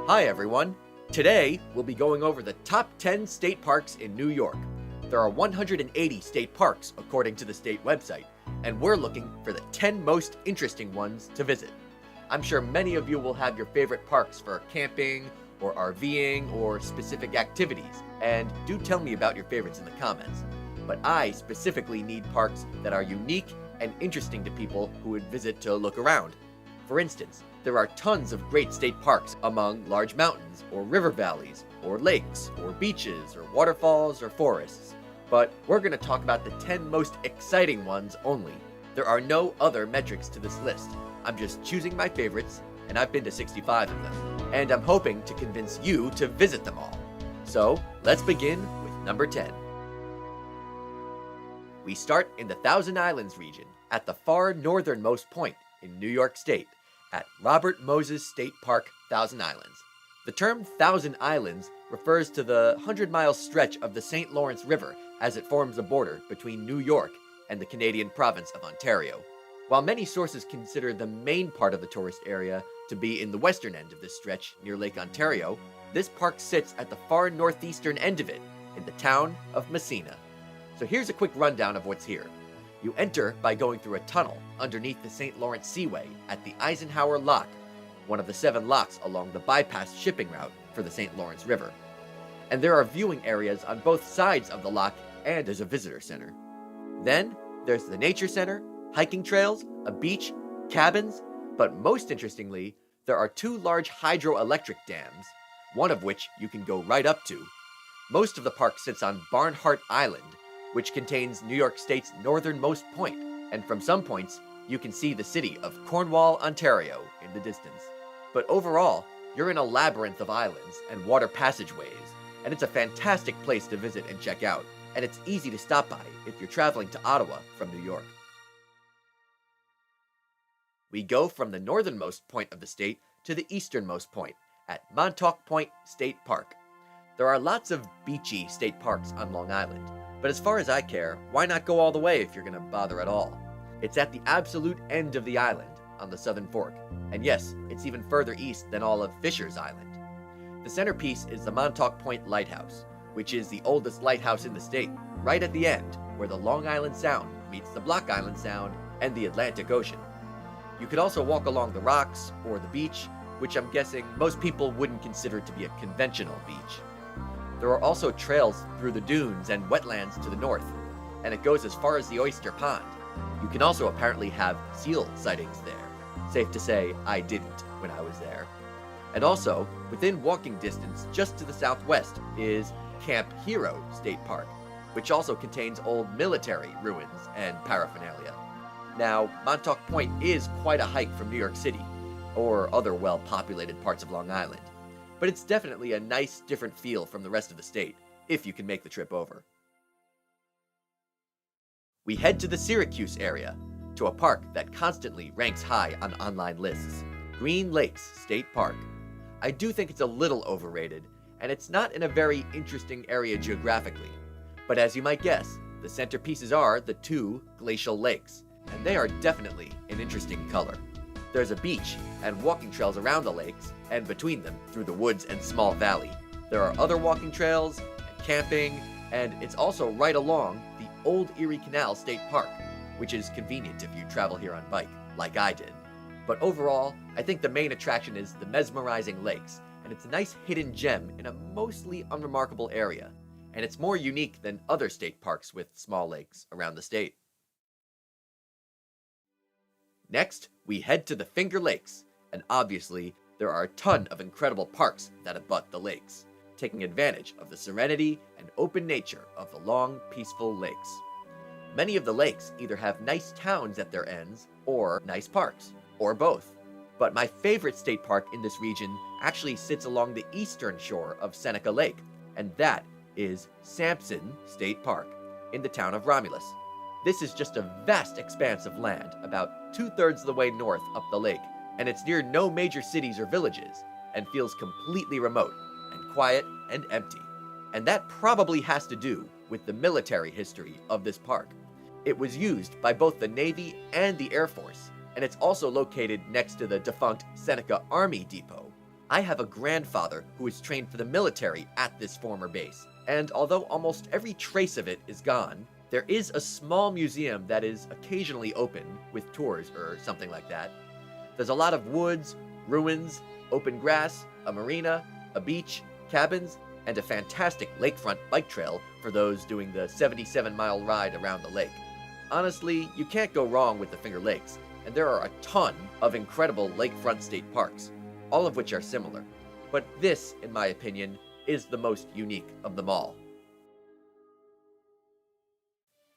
Hi everyone! Today, we'll be going over the top 10 state parks in New York. There are 180 state parks according to the state website, and we're looking for the 10 most interesting ones to visit. I'm sure many of you will have your favorite parks for camping, or RVing, or specific activities, and do tell me about your favorites in the comments. But I specifically need parks that are unique and interesting to people who would visit to look around. For instance, there are tons of great state parks among large mountains, or river valleys, or lakes, or beaches, or waterfalls, or forests. But we're going to talk about the 10 most exciting ones only. There are no other metrics to this list. I'm just choosing my favorites, and I've been to 65 of them. And I'm hoping to convince you to visit them all. So, let's begin with number 10. We start in the Thousand Islands region, at the far northernmost point in New York State, at Robert Moses State Park, Thousand Islands. The term Thousand Islands refers to the 100-mile stretch of the St. Lawrence River as it forms the border between New York and the Canadian province of Ontario. While many sources consider the main part of the tourist area to be in the western end of this stretch near Lake Ontario, this park sits at the far northeastern end of it, in the town of Massena. So here's a quick rundown of what's here. You enter by going through a tunnel underneath the St. Lawrence Seaway at the Eisenhower Lock, one of the 7 locks along the bypass shipping route for the St. Lawrence River. And there are viewing areas on both sides of the lock, and there's a visitor center. Then, there's the nature center, hiking trails, a beach, cabins, but most interestingly, there are 2 large hydroelectric dams, one of which you can go right up to. Most of the park sits on Barnhart Island, which contains New York State's northernmost point, and from some points, you can see the city of Cornwall, Ontario in the distance. But overall, you're in a labyrinth of islands and water passageways, and it's a fantastic place to visit and check out, and it's easy to stop by if you're traveling to Ottawa from New York. We go from the northernmost point of the state to the easternmost point, at Montauk Point State Park. There are lots of beachy state parks on Long Island, but as far as I care, why not go all the way if you're going to bother at all? It's at the absolute end of the island, on the southern fork, and yes, it's even further east than all of Fisher's Island. The centerpiece is the Montauk Point Lighthouse, which is the oldest lighthouse in the state, right at the end, where the Long Island Sound meets the Block Island Sound and the Atlantic Ocean. You could also walk along the rocks, or the beach, which I'm guessing most people wouldn't consider to be a conventional beach. There are also trails through the dunes and wetlands to the north, and it goes as far as the Oyster Pond. You can also apparently have seal sightings there. Safe to say, I didn't when I was there. And also, within walking distance just to the southwest is Camp Hero State Park, which also contains old military ruins and paraphernalia. Now, Montauk Point is quite a hike from New York City, or other well-populated parts of Long Island. But it's definitely a nice, different feel from the rest of the state, if you can make the trip over. We head to the Syracuse area, to a park that constantly ranks high on online lists, Green Lakes State Park. I do think it's a little overrated, and it's not in a very interesting area geographically. But as you might guess, the centerpieces are the 2 glacial lakes, and they are definitely an interesting color. There's a beach and walking trails around the lakes, and between them through the woods and small valley. There are other walking trails, and camping, and it's also right along the Old Erie Canal State Park, which is convenient if you travel here on bike, like I did. But overall, I think the main attraction is the mesmerizing lakes, and it's a nice hidden gem in a mostly unremarkable area, and it's more unique than other state parks with small lakes around the state. Next, we head to the Finger Lakes, and obviously, there are a ton of incredible parks that abut the lakes, taking advantage of the serenity and open nature of the long, peaceful lakes. Many of the lakes either have nice towns at their ends, or nice parks, or both. But my favorite state park in this region actually sits along the eastern shore of Seneca Lake, and that is Sampson State Park, in the town of Romulus. This is just a vast expanse of land, about 2/3 of the way north up the lake, and it's near no major cities or villages, and feels completely remote, and quiet, and empty. And that probably has to do with the military history of this park. It was used by both the Navy and the Air Force, and it's also located next to the defunct Seneca Army Depot. I have a grandfather who was trained for the military at this former base, and although almost every trace of it is gone, there is a small museum that is occasionally open with tours or something like that. There's a lot of woods, ruins, open grass, a marina, a beach, cabins, and a fantastic lakefront bike trail for those doing the 77-mile ride around the lake. Honestly, you can't go wrong with the Finger Lakes, and there are a ton of incredible lakefront state parks, all of which are similar. But this, in my opinion, is the most unique of them all.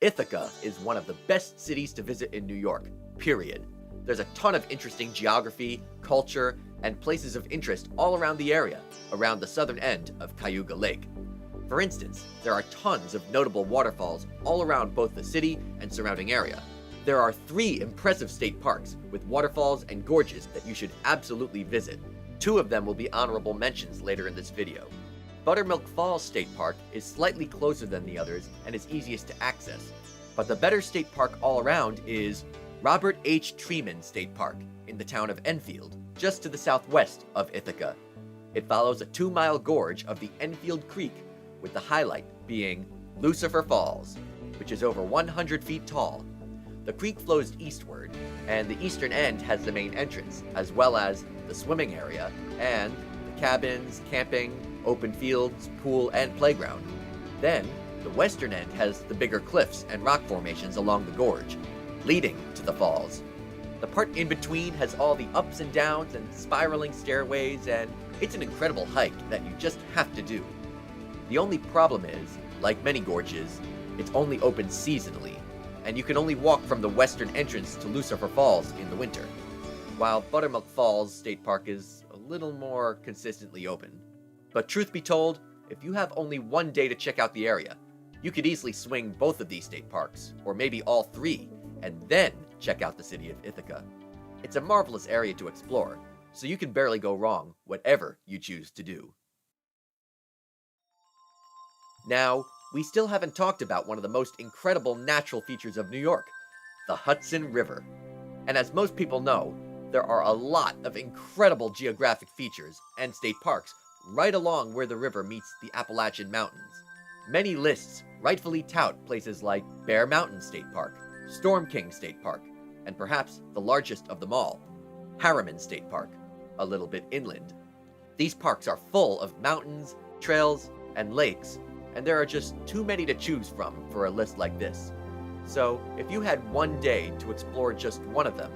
Ithaca is one of the best cities to visit in New York, period. There's a ton of interesting geography, culture, and places of interest all around the area, around the southern end of Cayuga Lake. For instance, there are tons of notable waterfalls all around both the city and surrounding area. There are 3 impressive state parks with waterfalls and gorges that you should absolutely visit. 2 of them will be honorable mentions later in this video. Buttermilk Falls State Park is slightly closer than the others and is easiest to access, but the better state park all around is Robert H. Treman State Park in the town of Enfield, just to the southwest of Ithaca. It follows a 2-mile gorge of the Enfield Creek, with the highlight being Lucifer Falls, which is over 100 feet tall. The creek flows eastward, and the eastern end has the main entrance, as well as the swimming area, and the cabins, camping, open fields, pool, and playground. Then, the western end has the bigger cliffs and rock formations along the gorge, leading to the falls. The part in between has all the ups and downs and spiraling stairways, and it's an incredible hike that you just have to do. The only problem is, like many gorges, it's only open seasonally, and you can only walk from the western entrance to Lucifer Falls in the winter, while Buttermilk Falls State Park is a little more consistently open. But truth be told, if you have only one day to check out the area, you could easily swing both of these state parks, or maybe all 3, and then check out the city of Ithaca. It's a marvelous area to explore, so you can barely go wrong whatever you choose to do. Now, we still haven't talked about one of the most incredible natural features of New York, the Hudson River. And as most people know, there are a lot of incredible geographic features and state parks right along where the river meets the Appalachian Mountains. Many lists rightfully tout places like Bear Mountain State Park, Storm King State Park, and perhaps the largest of them all, Harriman State Park, a little bit inland. These parks are full of mountains, trails, and lakes, and there are just too many to choose from for a list like this. So, if you had one day to explore just one of them,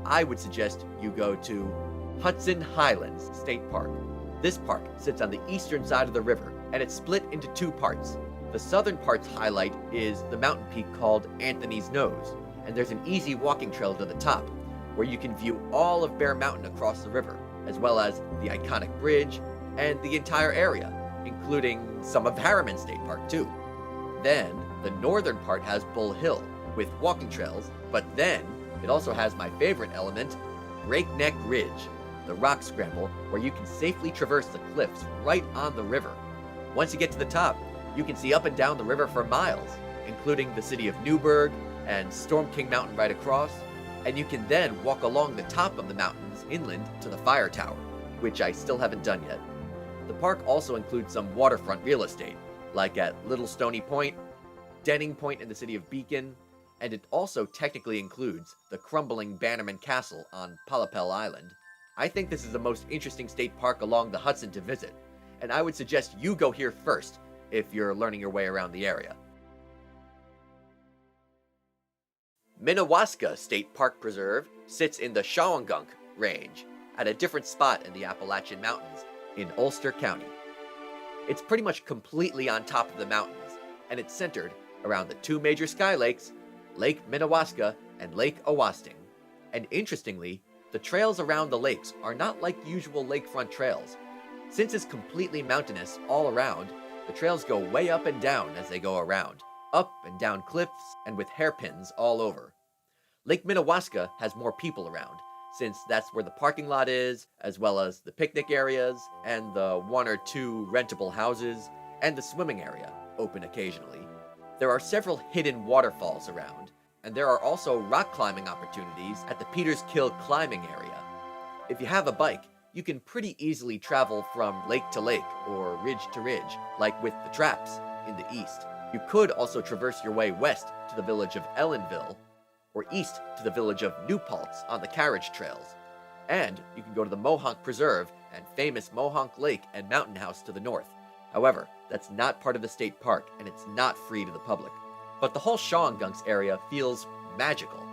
I would suggest you go to Hudson Highlands State Park. This park sits on the eastern side of the river, and it's split into 2 parts. The southern part's highlight is the mountain peak called Anthony's Nose, and there's an easy walking trail to the top, where you can view all of Bear Mountain across the river, as well as the iconic bridge and the entire area, including some of Harriman State Park too. Then, the northern part has Bull Hill, with walking trails, but then it also has my favorite element, Breakneck Ridge, the rock scramble where you can safely traverse the cliffs right on the river. Once you get to the top, you can see up and down the river for miles, including the city of Newburgh and Storm King Mountain right across, and you can then walk along the top of the mountains inland to the Fire Tower, which I still haven't done yet. The park also includes some waterfront real estate, like at Little Stony Point, Denning Point in the city of Beacon, and it also technically includes the crumbling Bannerman Castle on Palapel Island. I think this is the most interesting state park along the Hudson to visit, and I would suggest you go here first if you're learning your way around the area. Minnewaska State Park Preserve sits in the Shawangunk Range, at a different spot in the Appalachian Mountains in Ulster County. It's pretty much completely on top of the mountains, and it's centered around the 2 major sky lakes, Lake Minnewaska and Lake Owasting. And interestingly, the trails around the lakes are not like usual lakefront trails. Since it's completely mountainous all around, the trails go way up and down as they go around, up and down cliffs and with hairpins all over. Lake Minnewaska has more people around, since that's where the parking lot is, as well as the picnic areas, and the 1 or 2 rentable houses, and the swimming area, open occasionally. There are several hidden waterfalls around, and there are also rock climbing opportunities at the Peters Kill climbing area. If you have a bike, you can pretty easily travel from lake to lake or ridge to ridge, like with the Traps in the east. You could also traverse your way west to the village of Ellenville, or east to the village of New Paltz on the carriage trails. And you can go to the Mohonk Preserve and famous Mohonk Lake and Mountain House to the north. However, that's not part of the state park, and it's not free to the public. But the whole Shawangunk area feels magical,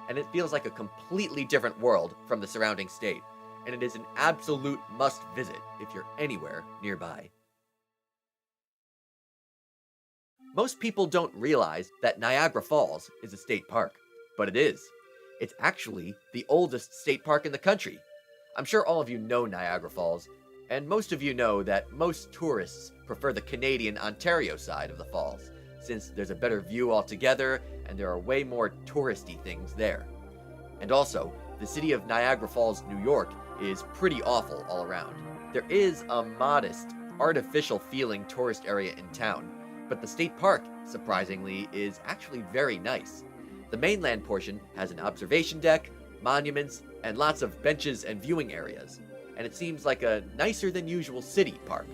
and it feels like a completely different world from the surrounding state, and it is an absolute must-visit if you're anywhere nearby. Most people don't realize that Niagara Falls is a state park, but it is. It's actually the oldest state park in the country. I'm sure all of you know Niagara Falls, and most of you know that most tourists prefer the Canadian Ontario side of the falls, since there's a better view altogether and there are way more touristy things there. And also, the city of Niagara Falls, New York is pretty awful all around. There is a modest, artificial feeling tourist area in town, but the state park, surprisingly, is actually very nice. The mainland portion has an observation deck, monuments, and lots of benches and viewing areas, and it seems like a nicer than usual city park.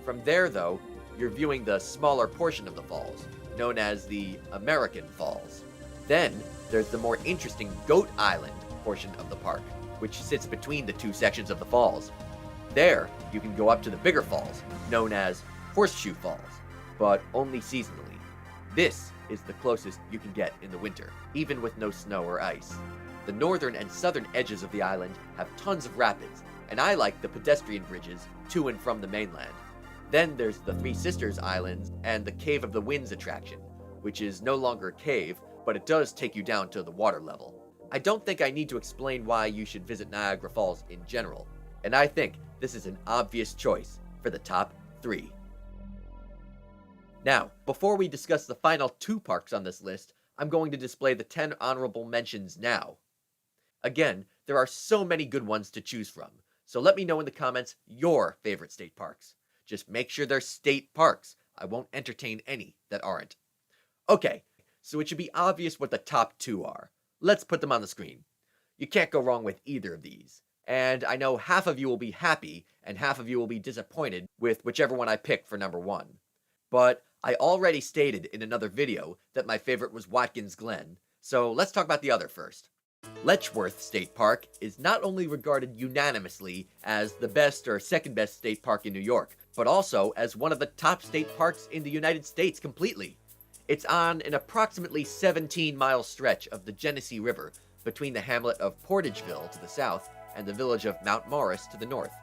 From there, though, you're viewing the smaller portion of the falls, known as the American Falls. Then, there's the more interesting Goat Island portion of the park, which sits between the two sections of the falls. There, you can go up to the bigger falls, known as Horseshoe Falls, but only seasonally. This is the closest you can get in the winter, even with no snow or ice. The northern and southern edges of the island have tons of rapids, and I like the pedestrian bridges to and from the mainland. Then there's the Three Sisters Islands and the Cave of the Winds attraction, which is no longer a cave, but it does take you down to the water level. I don't think I need to explain why you should visit Niagara Falls in general, and I think this is an obvious choice for the top 3. Now, before we discuss the final 2 parks on this list, I'm going to display the 10 honorable mentions now. Again, there are so many good ones to choose from, so let me know in the comments your favorite state parks. Just make sure they're state parks. I won't entertain any that aren't. Okay, so it should be obvious what the top 2 are. Let's put them on the screen. You can't go wrong with either of these, and I know half of you will be happy and half of you will be disappointed with whichever one I pick for number 1. But I already stated in another video that my favorite was Watkins Glen, so let's talk about the other first. Letchworth State Park is not only regarded unanimously as the best or second best state park in New York, but also as one of the top state parks in the United States completely. It's on an approximately 17-mile stretch of the Genesee River between the hamlet of Portageville to the south and the village of Mount Morris to the north.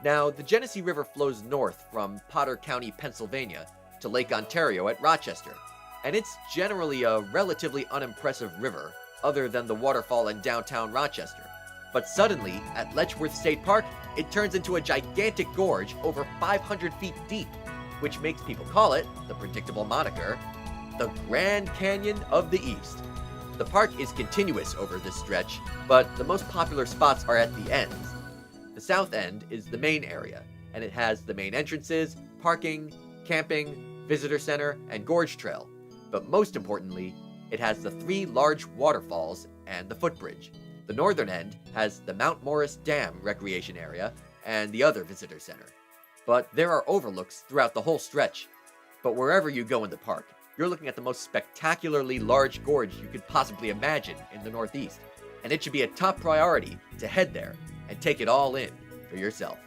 Now, the Genesee River flows north from Potter County, Pennsylvania, to Lake Ontario at Rochester, and it's generally a relatively unimpressive river, other than the waterfall in downtown Rochester. But suddenly, at Letchworth State Park, it turns into a gigantic gorge over 500 feet deep, which makes people call it, the predictable moniker, the Grand Canyon of the East. The park is continuous over this stretch, but the most popular spots are at the ends. The south end is the main area, and it has the main entrances, parking, camping, visitor center, and gorge trail. But most importantly, it has the 3 large waterfalls and the footbridge. The northern end has the Mount Morris Dam recreation area and the other visitor center. But there are overlooks throughout the whole stretch. But wherever you go in the park, you're looking at the most spectacularly large gorge you could possibly imagine in the Northeast. And it should be a top priority to head there and take it all in for yourself.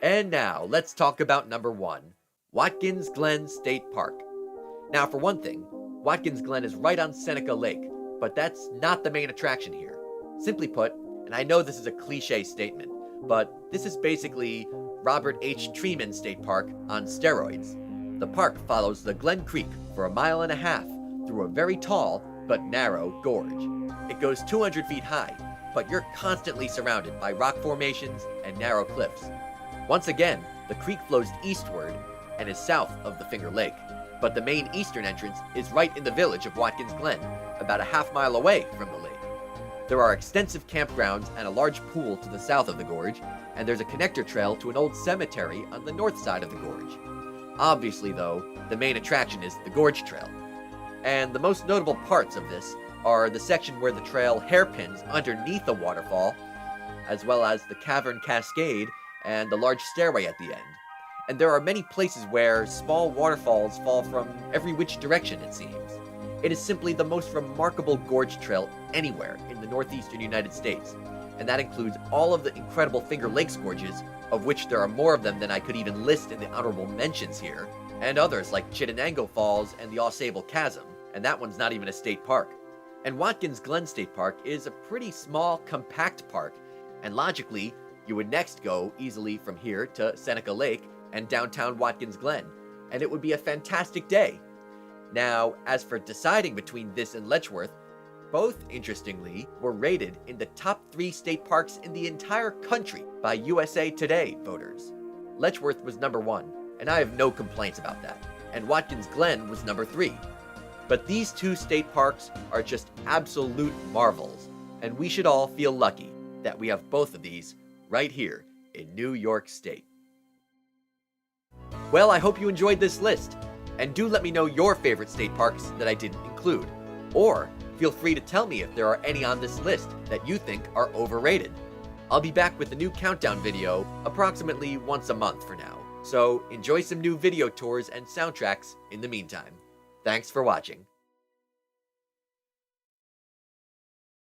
And now, let's talk about number 1, Watkins Glen State Park. Now, for one thing, Watkins Glen is right on Seneca Lake, but that's not the main attraction here. Simply put, and I know this is a cliche statement, but this is basically Robert H. Treman State Park on steroids. The park follows the Glen Creek for 1.5 miles through a very tall but narrow gorge. It goes 200 feet high, but you're constantly surrounded by rock formations and narrow cliffs. Once again, the creek flows eastward and is south of the Finger Lake, but the main eastern entrance is right in the village of Watkins Glen, about a half-mile away from the lake. There are extensive campgrounds and a large pool to the south of the gorge, and there's a connector trail to an old cemetery on the north side of the gorge. Obviously, though, the main attraction is the Gorge Trail. And the most notable parts of this are the section where the trail hairpins underneath the waterfall, as well as the Cavern Cascade and the large stairway at the end. And there are many places where small waterfalls fall from every which direction, it seems. It is simply the most remarkable gorge trail anywhere in the northeastern United States, and that includes all of the incredible Finger Lakes gorges, of which there are more of them than I could even list in the honorable mentions here, and others like Chittenango Falls and the AuSable Chasm, and that one's not even a state park. And Watkins Glen State Park is a pretty small, compact park, and logically, you would next go easily from here to Seneca Lake and downtown Watkins Glen, and it would be a fantastic day. Now, as for deciding between this and Letchworth, both, interestingly, were rated in the top 3 state parks in the entire country by USA Today voters. Letchworth was number 1, and I have no complaints about that, and Watkins Glen was number 3. But these 2 state parks are just absolute marvels, and we should all feel lucky that we have both of these right here in New York State. Well, I hope you enjoyed this list, and do let me know your favorite state parks that I didn't include, or feel free to tell me if there are any on this list that you think are overrated. I'll be back with a new countdown video approximately once a month for now, so enjoy some new video tours and soundtracks in the meantime. Thanks for watching.